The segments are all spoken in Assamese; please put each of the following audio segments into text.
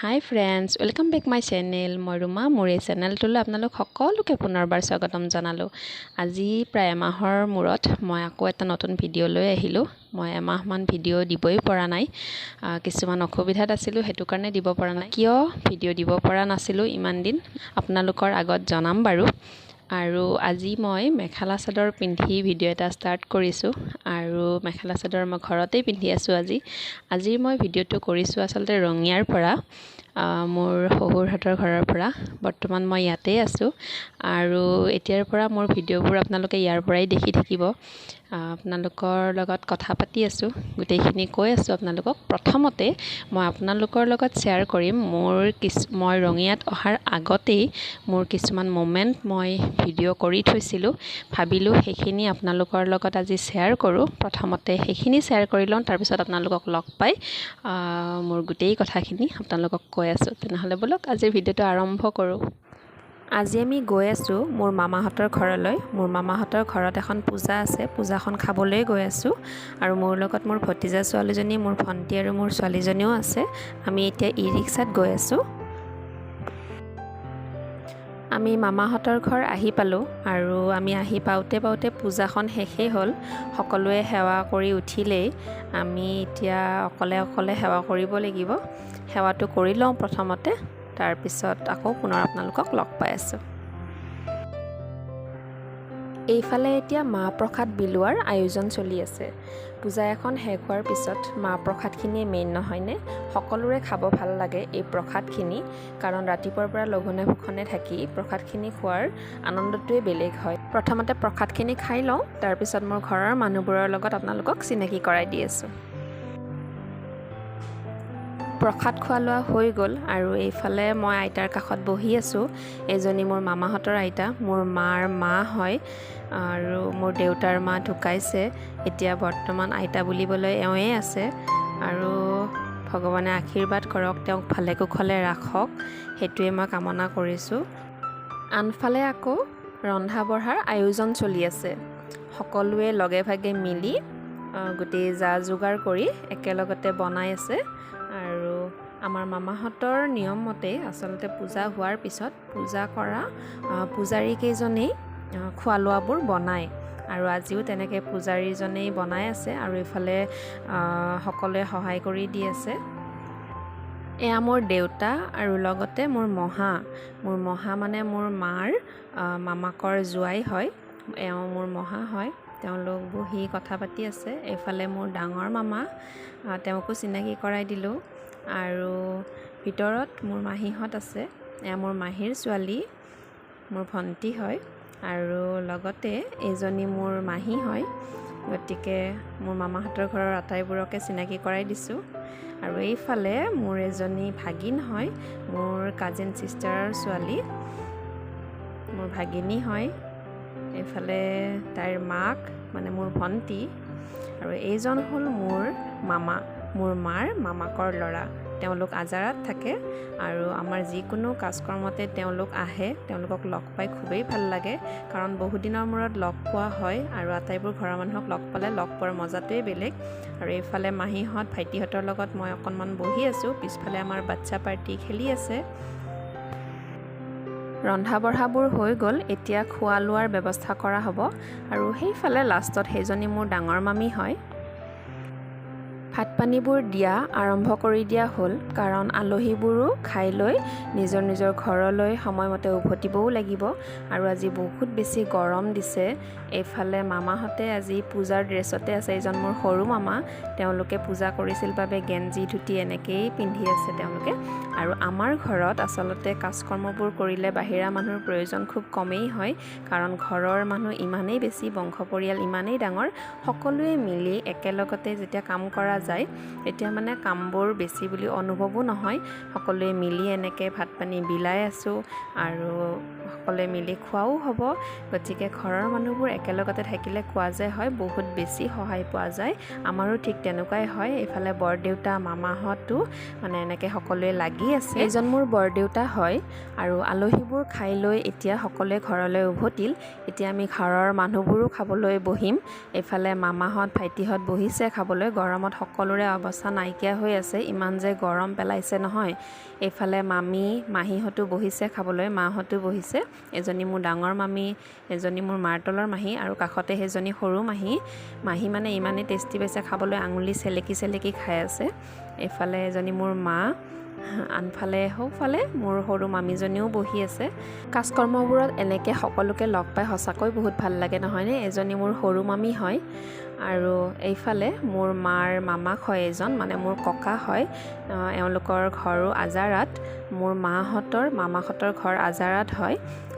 High friends, welcome back my channel. মই ৰুমা। মোৰ এই চেনেলটোলৈ আপোনালোক সকলোকে পুনৰবাৰ স্বাগতম জনালোঁ। আজি প্ৰায় এমাহৰ মূৰত মই আকৌ এটা নতুন ভিডিঅ' লৈ আহিলোঁ। মই এমাহমান ভিডিঅ' দিবই পৰা নাই, কিছুমান অসুবিধাত আছিলোঁ, সেইটো কাৰণে দিব পৰা নাই। কিয় ভিডিঅ' দিব পৰা নাছিলোঁ ইমান দিন আপোনালোকৰ আগত জনাম বাৰু। আৰু আজি মই মেখেলা চাদৰ পিন্ধি ভিডিঅ' এটা ষ্টাৰ্ট কৰিছোঁ। আৰু মেখেলা চাদৰ মই ঘৰতেই পিন্ধি আছোঁ আজিৰ মই ভিডিঅ'টো কৰিছোঁ আচলতে ৰঙিয়াৰ পৰা, মোৰ শহুৰহঁতৰ ঘৰৰ পৰা। বৰ্তমান মই ইয়াতেই আছোঁ আৰু এতিয়াৰ পৰা মোৰ ভিডিঅ'বোৰ আপোনালোকে ইয়াৰ পৰাই দেখি থাকিব। আপোনালোকৰ লগত কথা পাতি আছোঁ, গোটেইখিনি কৈ আছোঁ আপোনালোকক। প্ৰথমতে মই আপোনালোকৰ লগত শ্বেয়াৰ কৰিম মই ৰঙিয়াত অহাৰ আগতেই মোৰ কিছুমান মোমেণ্ট মই ভিডিঅ' কৰি থৈছিলোঁ, ভাবিলোঁ সেইখিনি আপোনালোকৰ লগত আজি শ্বেয়াৰ কৰোঁ। প্ৰথমতে সেইখিনি শ্বেয়াৰ কৰি লওঁ, তাৰপিছত আপোনালোকক লগ পাই মোৰ গোটেই কথাখিনি আপোনালোকক কৈ আছোঁ। তেনেহ'লে ব'লক আজিৰ ভিডিঅ'টো আৰম্ভ কৰোঁ। আজি আমি গৈ আছোঁ মোৰ মামাহঁতৰ ঘৰলৈ। মোৰ মামাহঁতৰ ঘৰত এখন পূজা আছে, পূজাখন খাবলৈ গৈ আছোঁ। আৰু মোৰ লগত মোৰ ভতিজা ছোৱালীজনী, মোৰ ভণ্টি আৰু মোৰ ছোৱালীজনীও আছে। আমি এতিয়া ই ৰিক্সাত গৈ আছোঁ। আমি মামাহঁতৰ ঘৰ আহি পালোঁ আৰু আমি আহি পাওঁতে পূজাখন শেষেই হ'ল। সকলোৱে সেৱা কৰি উঠিলেই আমি এতিয়া অকলে সেৱা কৰিব লাগিব। সেৱাটো কৰি লওঁ প্ৰথমতে, তাৰপিছত আকৌ পুনৰ আপোনালোকক লগ পাই আছোঁ। এইফালে এতিয়া মাহ প্ৰসাদ বিলোৱাৰ আয়োজন চলি আছে। পূজা এখন শেষ হোৱাৰ পিছত মাহ প্ৰসাদখিনিয়ে মেইন নহয়নে? সকলোৰে খাব ভাল লাগে এই প্ৰসাদখিনি, কাৰণ ৰাতিপুৱাৰ পৰা লঘোণে ভোষণে থাকি প্ৰসাদখিনি খোৱাৰ আনন্দটোৱে বেলেগ হয়। প্ৰথমতে প্ৰসাদখিনি খাই লওঁ, তাৰপিছত মোৰ ঘৰৰ মানুহবোৰৰ লগত আপোনালোকক চিনাকি কৰাই দি আছোঁ। প্ৰসাদ খোৱা লোৱা হৈ গ'ল আৰু এইফালে মই আইতাৰ কাষত বহি আছোঁ। এজনী মোৰ মামাহঁতৰ আইতা, মোৰ মাৰ মা হয় আৰু মোৰ দেউতাৰ মা ঢুকাইছে। এতিয়া বৰ্তমান আইতা বুলিবলৈ এওঁৱে আছে আৰু ভগৱানে আশীৰ্বাদ কৰক, তেওঁক ভালে কুশলে ৰাখক, সেইটোৱে মই কামনা কৰিছোঁ। আনফালে আকৌ ৰন্ধা বঢ়াৰ আয়োজন চলি আছে। সকলোৱে লগে ভাগে মিলি গোটেই যা যোগাৰ কৰি একেলগতে বনাই আছে। আৰু আমাৰ মামাহঁতৰ নিয়ম মতে আচলতে পূজা হোৱাৰ পিছত পূজা কৰা পূজাৰীকেইজনেই খোৱা লোৱাবোৰ বনায়। আৰু আজিও তেনেকৈ পূজাৰীজনেই বনাই আছে আৰু এইফালে সকলোৱে সহায় কৰি দি আছে। এয়া মোৰ দেউতা আৰু লগতে মোৰ মহা মানে মোৰ মাৰ মামাকৰ জোৱাই হয়, এওঁ মোৰ মহা হয়। তেওঁলোক বহি কথা পাতি আছে। এইফালে মোৰ ডাঙৰ মামা, তেওঁকো চিনাকি কৰাই দিলোঁ। আৰু ভিতৰত মোৰ মাহীহঁত আছে, এয়া মোৰ মাহীৰ ছোৱালী, মোৰ ভণ্টি হয়। আৰু লগতে এইজনী মোৰ মাহী হয়। গতিকে মোৰ মামাহঁতৰ ঘৰৰ আটাইবোৰকে চিনাকি কৰাই দিছোঁ। আৰু এইফালে মোৰ এজনী ভাগিন হয়, মোৰ কাজিন ছিষ্টাৰৰ ছোৱালী, মোৰ ভাগিনী হয়। এইফালে তাইৰ মাক মানে মোৰ ভণ্টি। আৰু এইজন হ'ল মোৰ মামা, মোৰ মাৰ মামাকৰ ল'ৰা। তেওঁলোক আজাৰত থাকে আৰু আমাৰ যিকোনো কাজকৰ্মতে তেওঁলোক আহে। তেওঁলোকক লগ পাই খুবেই ভাল লাগে, কাৰণ বহুদিনৰ মূৰত লগ পোৱা হয় আৰু আটাইবোৰ ঘৰৰ মানুহক লগ পালে লগ পোৱাৰ মজাটোৱেই বেলেগ। আৰু এইফালে মাহীহঁত ভাইটিহঁতৰ লগত মই অকণমান বহি আছোঁ। পিছফালে আমাৰ বাচ্ছা পাৰ্টি খেলি আছে। ৰন্ধা বঢ়াবোৰ হৈ গ'ল, এতিয়া খোৱা লোৱাৰ ব্যৱস্থা কৰা হ'ব। আৰু সেইফালে লাষ্টত সেইজনী মোৰ ডাঙৰ মামী হয়। ভাত পানীবোৰ দিয়া আৰম্ভ কৰি দিয়া হ'ল, কাৰণ আলহীবোৰো খাই লৈ নিজৰ ঘৰলৈ সময়মতে উভতিবও লাগিব। আৰু আজি বহুত বেছি গৰম দিছে। এইফালে মামাহঁতে আজি পূজাৰ ড্ৰেছতে আছে। এইজন মোৰ সৰু মামা, তেওঁলোকে পূজা কৰিছিল বাবে গেঞ্জি ধুতি এনেকৈয়ে পিন্ধি আছে তেওঁলোকে। আৰু আমাৰ ঘৰত আচলতে কাজকৰ্মবোৰ কৰিলে বাহিৰা মানুহৰ প্ৰয়োজন খুব কমেই হয়, কাৰণ ঘৰৰ মানুহ ইমানেই বেছি, বংশ পৰিয়াল ইমানেই ডাঙৰ, সকলোৱে মিলি একেলগতে যেতিয়া কাম কৰা যায় তেতিয়া মানে কামবোৰ বেছি বুলি অনুভৱো নহয়। সকলোৱে মিলি এনেকৈ ভাত পানী বিলাই আছোঁ আৰু সকলোৱে মিলি খোৱাও হ'ব। গতিকে ঘৰৰ মানুহবোৰ একেলগতে থাকিলে কোৱা যে হয় বহুত বেছি সহায় পোৱা যায়। আমাৰো ঠিক তেনেকুৱাই হয়। এইফালে বৰদেউতা মামাহঁতো মানে এনেকৈ সকলোৱে লাগি আছে। এইজন মোৰ বৰদেউতা হয়। আৰু আলহীবোৰ খাই লৈ এতিয়া সকলোৱে ঘৰলৈ উভতিল। এতিয়া আমি ঘৰৰ মানুহবোৰো খাবলৈ বহিম। এইফালে মামাহঁত ভাইটিহঁত বহিছে খাবলৈ। গৰমত সকলোৰে অৱস্থা নাইকিয়া হৈ আছে, ইমান যে গৰম পেলাইছে নহয়। এইফালে মাহীহঁতো বহিছে খাবলৈ, মাহঁতো বহিছে। এজনী মোৰ ডাঙৰ মামী, এজনী মোৰ মাৰ তলৰ মাহী আৰু কাষতে সেইজনী সৰু মাহী মানে ইমানেই টেষ্টি পাইছে খাবলৈ, আঙুলি চেলেকি খাই আছে। এইফালে এজনী মোৰ মা, আনফালে সৌফালে মোৰ সৰু মামীজনীও বহি আছে। কাজকৰ্মবোৰত এনেকৈ সকলোকে লগ পাই সঁচাকৈ বহুত ভাল লাগে নহয়নে। এজনী মোৰ সৰু মামী হয় আৰু এইফালে মোৰ মাৰ মামাক হয় এজন, মানে মোৰ ককা হয়। এওঁলোকৰ ঘৰো আজাৰাত, মোৰ মামাহঁতৰ ঘৰ আজাৰাত হয়।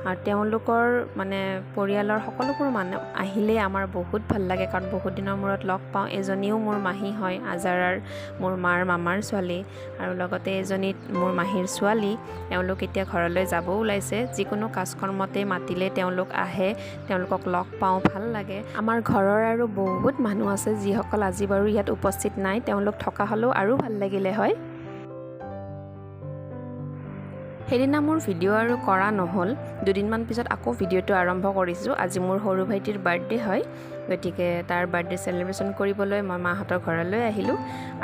আৰু তেওঁলোকৰ মানে পৰিয়ালৰ সকলোবোৰ মানুহ আহিলেই আমাৰ বহুত ভাল লাগে, কাৰণ বহুত দিনৰ মূৰত লগ পাওঁ। এজনীও মোৰ মাহী হয় আজাৰাৰ, মোৰ মাৰ মামাৰ ছোৱালী, আৰু লগতে এজনী মোৰ মাহীৰ ছোৱালী। এওঁলোক এতিয়া ঘৰলৈ যাব ওলাইছে। যিকোনো কাজকৰ্মতে মাতিলে তেওঁলোক আহে, তেওঁলোকক লগ পাওঁ, ভাল লাগে। আমাৰ ঘৰৰ আৰু বহুত মানুহ আছে যিসকল আজি বাৰু ইয়াত উপস্থিত নাই, তেওঁলোক থকা হ'লেও আৰু ভাল লাগিলে হয়। সেইদিনা মোৰ ভিডিঅ' আৰু কৰা নহ'ল, দুদিনমান পিছত আকৌ ভিডিঅ'টো আৰম্ভ কৰিছোঁ। আজি মোৰ সৰু ভাইটিৰ বাৰ্থডে হয়, গতিকে তাৰ বাৰ্থডে চেলিব্ৰেশ্যন কৰিবলৈ মই মাহঁতৰ ঘৰলৈ আহিলোঁ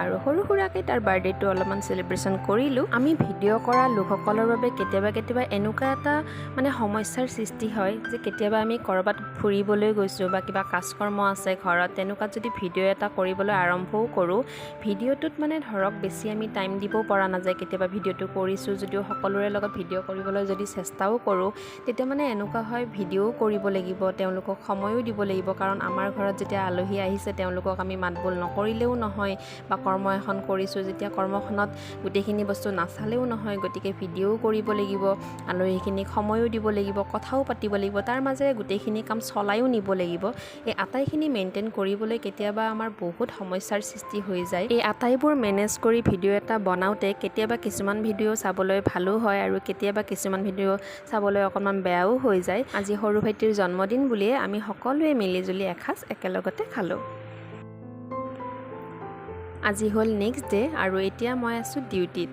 আৰু সৰু সুৰাকৈ তাৰ বাৰ্থডেটো অলপমান চেলিব্ৰেশ্যন কৰিলোঁ। আমি ভিডিঅ' কৰা লোকসকলৰ বাবে কেতিয়াবা এনেকুৱা এটা মানে সমস্যাৰ সৃষ্টি হয় যে কেতিয়াবা আমি ক'ৰবাত ফুৰিবলৈ গৈছোঁ বা কিবা কাজকৰ্ম আছে ঘৰত, তেনেকুৱাত যদি ভিডিঅ' এটা কৰিবলৈ আৰম্ভও কৰোঁ, ভিডিঅ'টোত মানে ধৰক বেছি আমি টাইম দিবও পৰা নাযায়। কেতিয়াবা ভিডিঅ'টো কৰিছোঁ যদিও সকলোৰে লগত ভিডিঅ' কৰিবলৈ যদি চেষ্টাও কৰোঁ, তেতিয়া মানে এনেকুৱা হয় ভিডিঅ'ও কৰিব লাগিব, তেওঁলোকক সময়ো দিব লাগিব, কাৰণ আমাৰ ঘৰত যেতিয়া আলহী আহিছে তেওঁলোকক আমি মাতবোল নকৰিলেও নহয়, বা কৰ্ম এখন কৰিছোঁ যেতিয়া কৰ্মখনত গোটেইখিনি বস্তু নাচালেও নহয়, গতিকে ভিডিঅ'ও কৰিব লাগিব, আলহীখিনিক সময়ো দিব লাগিব, কথাও পাতিব লাগিব, তাৰ মাজেৰে গোটেইখিনি কাম চলাইও নিব লাগিব। এই আটাইখিনি মেইনটেইন কৰিবলৈ কেতিয়াবা আমাৰ বহুত সমস্যাৰ সৃষ্টি হৈ যায়। এই আটাইবোৰ মেনেজ কৰি ভিডিঅ' এটা বনাওঁতে কেতিয়াবা কিছুমান ভিডিঅ' চাবলৈ ভালো হয় আৰু কেতিয়াবা কিছুমান ভিডিঅ' চাবলৈ অকণমান বেয়াও হৈ যায়। আজি সৰু ভাইটিৰ জন্মদিন বুলিয়ে আমি সকলোৱে মিলিজুলি এসাঁজ একেলগতে খালোঁ। আজি হ'ল নেক্সট ডে আৰু এতিয়া মই আছোঁ ডিউটিত,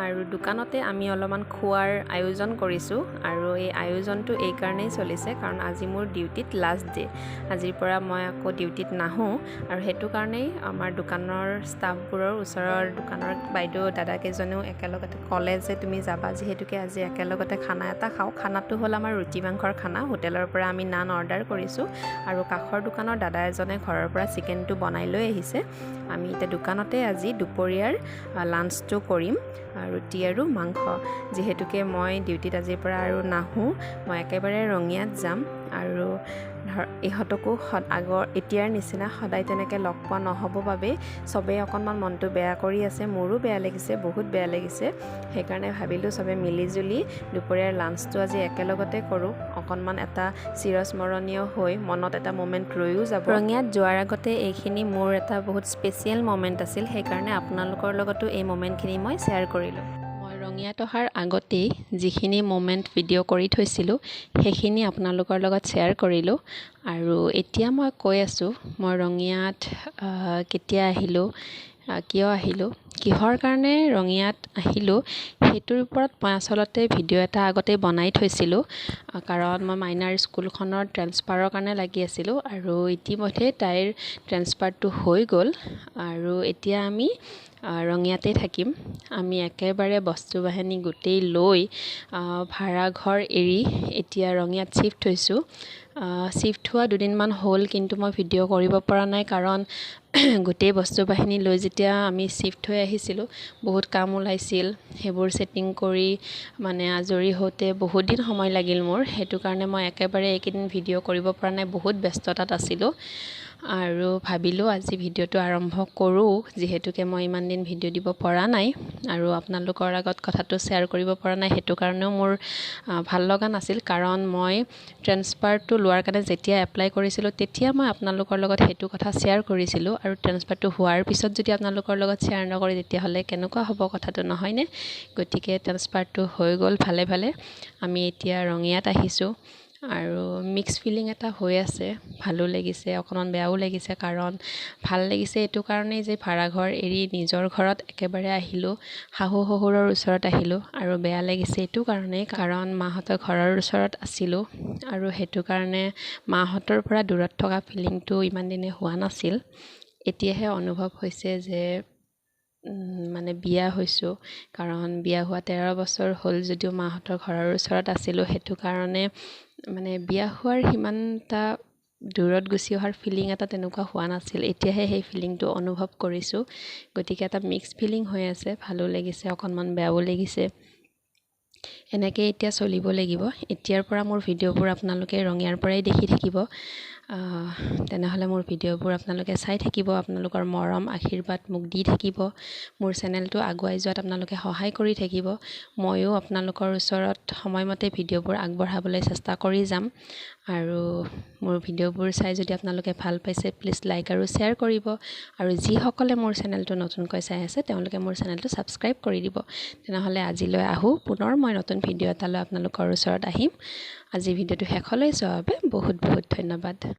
আৰু দোকানতে আমি অলপমান খোৱাৰ আয়োজন কৰিছোঁ। আৰু এই আয়োজনটো এইকাৰণেই চলিছে কাৰণ আজি মোৰ ডিউটিত লাষ্ট ডে। আজিৰ পৰা মই আকৌ ডিউটিত নাহোঁ, আৰু সেইটো কাৰণেই আমাৰ দোকানৰ ষ্টাফবোৰৰ, ওচৰৰ দোকানৰ বাইদেউ দাদাকেইজনেও একেলগতে ক'লে যে তুমি যাবা যিহেতুকে আজি একেলগতে খানা এটা খাওঁ। খানাটো হ'ল আমাৰ ৰুটি মাংসৰ খানা, হোটেলৰ পৰা আমি নান অৰ্ডাৰ কৰিছোঁ, আৰু কাষৰ দোকানৰ দাদা এজনে ঘৰৰ পৰা চিকেনটো বনাই লৈ আহিছে। আমি এতিয়া দোকানতে আজি দুপৰীয়াৰ লাঞ্চটো কৰিম, ৰুটি আৰু মাংস। যিহেতুকে মই ডিউটিত আজিৰ পৰা আৰু নাহোঁ, মই একেবাৰে ৰঙিয়াত যাম, আৰু ইহঁতকো এতিয়াৰ নিচিনা সদায় তেনেকৈ লগ পোৱা নহ'ব বাবে চবেই অকণমান মনটো বেয়া কৰি আছে, মোৰো বেয়া লাগিছে, বহুত বেয়া লাগিছে। সেইকাৰণে ভাবিলোঁ চবে মিলিজুলি দুপৰীয়াৰ লাঞ্চটো আজি একেলগতে কৰোঁ, অকণমান এটা চিৰস্মৰণীয় হৈ মনত এটা মোমেণ্ট ৰৈও যাব। ৰঙিয়াত যোৱাৰ আগতে এইখিনি মোৰ এটা বহুত স্পেচিয়েল মোমেণ্ট আছিল, সেইকাৰণে আপোনালোকৰ লগতো এই মোমেণ্টখিনি মই শ্বেয়াৰ কৰিলোঁ। মই ৰঙিয়াত অহাৰ আগতেই যিখিনি মোমেণ্ট ভিডিঅ' কৰি থৈছিলোঁ সেইখিনি আপোনালোকৰ লগত শ্বেয়াৰ কৰিলোঁ। আৰু এতিয়া মই কৈ আছোঁ মই ৰঙিয়াত কেতিয়া আহিলোঁ, কিয় আহিলোঁ, কিহৰ কাৰণে ৰঙিয়াত আহিলোঁ, সেইটোৰ ওপৰত মই আচলতে ভিডিঅ' এটা আগতেই বনাই থৈছিলোঁ, কাৰণ মই মাইনাৰ স্কুলখনৰ ট্ৰেন্সফাৰৰ কাৰণে লাগি আছিলোঁ, আৰু ইতিমধ্যে তাইৰ ট্ৰেন্সফাৰটো হৈ গ'ল, আৰু এতিয়া আমি ৰঙিয়াতে থাকিম। আমি একেবাৰে বস্তু বাহিনী গোটেই লৈ ভাড়াঘৰ এৰি এতিয়া ৰঙিয়াত শ্বিফ্ট হৈছোঁ। শ্বিফ্ট হোৱা দুদিনমান হ'ল, কিন্তু মই ভিডিঅ' কৰিব পৰা নাই, কাৰণ গোটেই বস্তু বাহিনী লৈ যেতিয়া আমি শ্বিফ্ট হৈ আহিছিলোঁ বহুত কাম ওলাইছিল, সেইবোৰ ছেটিং কৰি মানে আজৰি হওঁতে বহুত দিন সময় লাগিল মোৰ। সেইটো কাৰণে মই একেবাৰে এইকেইদিন ভিডিঅ' কৰিব পৰা নাই, বহুত ব্যস্ততাত আছিলোঁ, আৰু ভাবিলোঁ আজি ভিডিঅ'টো আৰম্ভ কৰোঁ, যিহেতুকে মই ইমান দিন ভিডিঅ' দিব পৰা নাই আৰু আপোনালোকৰ আগত কথাটো শ্বেয়াৰ কৰিব পৰা নাই। সেইটো কাৰণেও মোৰ ভাল লগা নাছিল, কাৰণ মই ট্ৰেন্সফাৰটো লোৱাৰ কাৰণে যেতিয়া এপ্লাই কৰিছিলোঁ তেতিয়া মই আপোনালোকৰ লগত সেইটো কথা শ্বেয়াৰ কৰিছিলোঁ, আৰু ট্ৰেন্সফাৰটো হোৱাৰ পিছত যদি আপোনালোকৰ লগত শ্বেয়াৰ নকৰে তেতিয়াহ'লে কেনেকুৱা হ'ব কথাটো, নহয়নে? গতিকে ট্ৰেন্সফাৰটো হৈ গ'ল ভালে ভালে। আমি এতিয়া ৰঙিয়াত আহিছোঁ, আৰু মিক্স ফিলিং এটা হৈ আছে, ভালো লাগিছে অকণমান বেয়াও লাগিছে, কাৰণ ভাল লাগিছে এইটো কাৰণেই যে ভাড়াঘৰ এৰি নিজৰ ঘৰত একেবাৰে আহিলোঁ, শাহু শহুৰৰ ওচৰত আহিলোঁ, আৰু বেয়া লাগিছে এইটো কাৰণেই কাৰণ মাহঁতৰ ঘৰৰ ওচৰত আছিলোঁ, আৰু সেইটো কাৰণে মাহঁতৰ পৰা দূৰত থকা ফিলিংটো ইমান দিনে হোৱা নাছিল। এতিয়াহে অনুভৱ হৈছে যে মানে বিয়া হৈছোঁ, কাৰণ বিয়া হোৱা 13 বছৰ হ'ল যদিও মাহঁতৰ ঘৰৰ ওচৰত আছিলোঁ, সেইটো কাৰণে মানে বিয়া হোৱাৰ সিমান এটা দূৰত গুচি অহাৰ ফিলিং এটা তেনেকুৱা হোৱা নাছিল। এতিয়াহে সেই ফিলিংটো অনুভৱ কৰিছোঁ। গতিকে এটা মিক্স ফিলিং হৈ আছে, ভালো লাগিছে, অকণমান বেয়াও লাগিছে। এনেকৈ এতিয়া চলিব লাগিব। এতিয়াৰ পৰা মোৰ ভিডিঅ'বোৰ আপোনালোকে ৰঙিয়াৰ পৰাই দেখি থাকিব। তেনেহ'লে মোৰ ভিডিঅ'বোৰ আপোনালোকে চাই থাকিব, আপোনালোকৰ মৰম আশীৰ্বাদ মোক দি থাকিব, মোৰ চেনেলটো আগুৱাই যোৱাত আপোনালোকে সহায় কৰি থাকিব। ময়ো আপোনালোকৰ ওচৰত সময়মতে ভিডিঅ'বোৰ আগবঢ়াবলৈ চেষ্টা কৰি যাম। আৰু মোৰ ভিডিঅ'বোৰ চাই যদি আপোনালোকে ভাল পাইছে, প্লিজ লাইক আৰু শ্বেয়াৰ কৰিব। আৰু যিসকলে মোৰ চেনেলটো নতুনকৈ চাই আছে তেওঁলোকে মোৰ চেনেলটো ছাবস্ক্ৰাইব কৰি দিব। তেনেহ'লে আজিলৈ আহোঁ, পুনৰ মই নতুন ভিডিঅ' এটালৈ আপোনালোকৰ ওচৰত আহিম। আজি ভিডিঅ'টো শেষলৈ চোৱাৰ বাবে বহুত বহুত ধন্যবাদ।